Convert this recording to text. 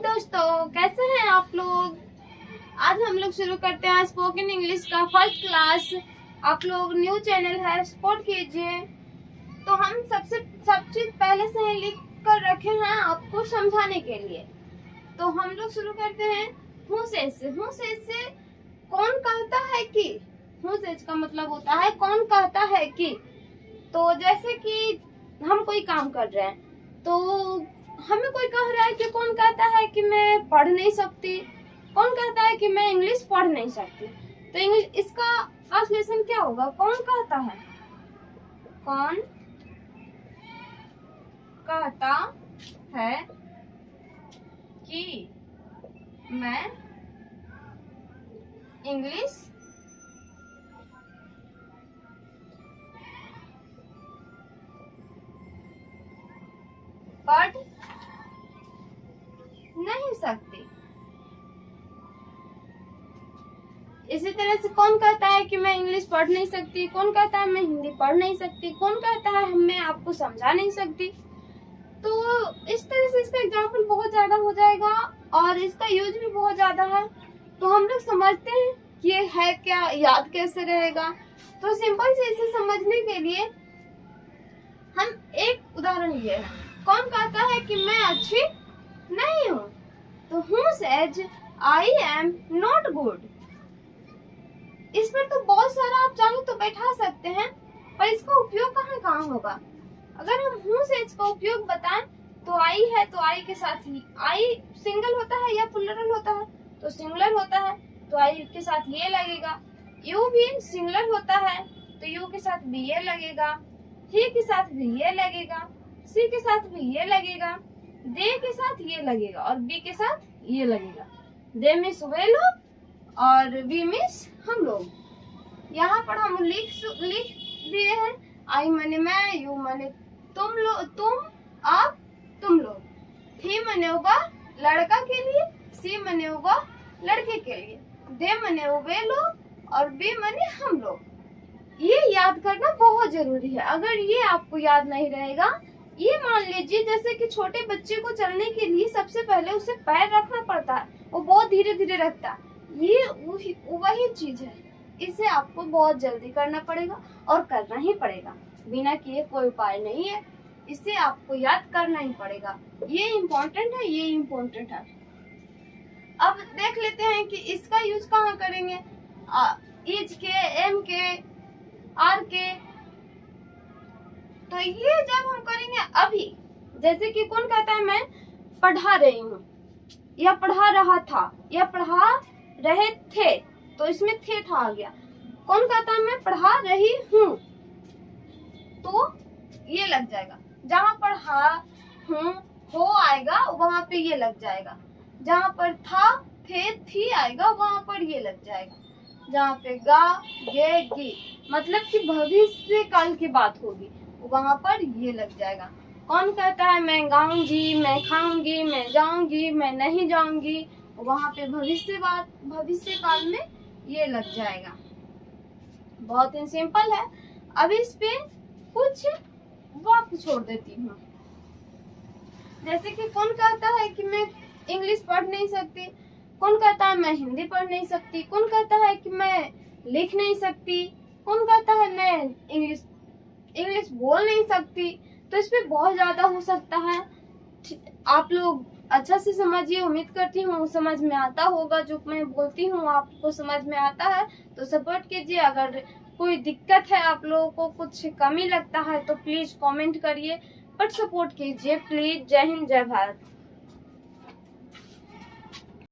दोस्तों, कैसे हैं आप लोग। आज हम लोग शुरू करते हैं स्पोकन इंग्लिश का फर्स्ट क्लास। आप लोग न्यू चैनल है, सपोर्ट कीजिए। तो हम सब चीज पहले से ही लिख कर रखे हैं आपको समझाने के लिए। तो हम लोग शुरू करते हैं हूँ से कौन कहता है कि। हूँ से का मतलब होता है कौन कहता है कि। तो जैसे कि हम कोई काम कर रहे हैं, तो हमें कोई कह रहा है कि कौन कहता है कि मैं पढ़ नहीं सकती, कौन कहता है कि मैं इंग्लिश पढ़ नहीं सकती। तो इंग्लिश इसका ट्रांसलेशन क्या होगा, कौन कहता है, कौन कहता है कि मैं इंग्लिश पढ़ नहीं सकती। इसी तरह से कौन कहता है कि मैं इंग्लिश पढ़ नहीं सकती, कौन कहता है मैं हिंदी पढ़ नहीं सकती, कौन कहता है मैं आपको समझा नहीं सकती। तो इस तरह से इसका एग्जाम्पल बहुत ज्यादा हो जाएगा और इसका यूज भी बहुत ज्यादा है। तो हम लोग समझते हैं कि ये है क्या, याद कैसे रहेगा। तो सिंपल से इसे समझने के लिए हम एक उदाहरण लिए हैं। कौन कहता है कि मैं अच्छी नहीं हूँ। तो who says I am not good। इस पर तो बहुत सारा आप चाहे तो बैठा सकते हैं, पर इसका उपयोग कहाँ होगा। अगर हम who says का उपयोग बताएं तो आई है तो आई के साथ ही, आई सिंगल होता है या प्लूरल होता है, तो सिंगुलर होता है तो आई के साथ ये लगेगा। यू भी सिंगुलर होता है तो यू के साथ भी ये लगेगा, ही के साथ भी ये लगेगा, सी के साथ भी ये लगेगा, दे के साथ ये लगेगा और बी के साथ ये लगेगा। दे मिस वे लोग और वी मिस हम लोग। यहाँ पर हम लिख दिए हैं आई मने मैं, यू मने तुम लोग, तुम आप तुम लोग। ही मने होगा लड़का के लिए, सी मने होगा लड़के के लिए, दे मने वे लोग और बी मने हम लोग। ये याद करना बहुत जरूरी है। अगर ये आपको याद नहीं रहेगा, ये मान लीजिए जैसे कि छोटे बच्चे को चलने के लिए सबसे पहले उसे पैर रखना पड़ता है, वो बहुत धीरे धीरे रखता है। ये वही चीज है, इसे आपको बहुत जल्दी करना पड़ेगा और करना ही पड़ेगा, बिना किए कोई उपाय नहीं है। इसे आपको याद करना ही पड़ेगा। ये इम्पोर्टेंट है, ये इम्पोर्टेंट है। अब देख लेते हैं कि इसका यूज कहाँ करेंगे। इज के, एम के, आर के। तो ये जब हम करेंगे अभी, जैसे कि कौन कहता है मैं पढ़ा रही हूँ, या पढ़ा रहा था, या पढ़ा रहे थे, तो इसमें थे था आ गया। कौन कहता है मैं पढ़ा रही हूँ, तो ये लग जाएगा। जहाँ पढ़ा हूँ हो आएगा वहां पे ये लग जाएगा। जहाँ पर था, थे, थी आएगा वहां पर ये लग जाएगा। जहाँ पे गा, गे, गी मतलब कि भविष्य काल की बात होगी, वहां पर ये लग जाएगा। कौन कहता है मैं गाऊंगी, मैं खाऊंगी, मैं जाऊंगी, मैं नहीं जाऊंगी, वहां पे भविष्य काल में ये लग जाएगा। बहुत ही सिंपल है। अब इस पे कुछ वाक्य छोड़ देती हूँ। जैसे कि कौन कहता है कि मैं इंग्लिश पढ़ नहीं सकती, कौन कहता है मैं हिंदी पढ़ नहीं सकती, कौन कहता है कि मैं लिख नहीं सकती, कौन कहता है मैं इंग्लिश बोल नहीं सकती। तो इस पे बहुत ज्यादा हो सकता है। आप लोग अच्छा से समझिए, उम्मीद करती हूँ समझ में आता होगा। जो मैं बोलती हूँ आपको समझ में आता है तो सपोर्ट कीजिए। अगर कोई दिक्कत है, आप लोगों को कुछ कमी लगता है तो प्लीज कमेंट करिए, बट सपोर्ट कीजिए प्लीज। जय हिंद, जय भारत।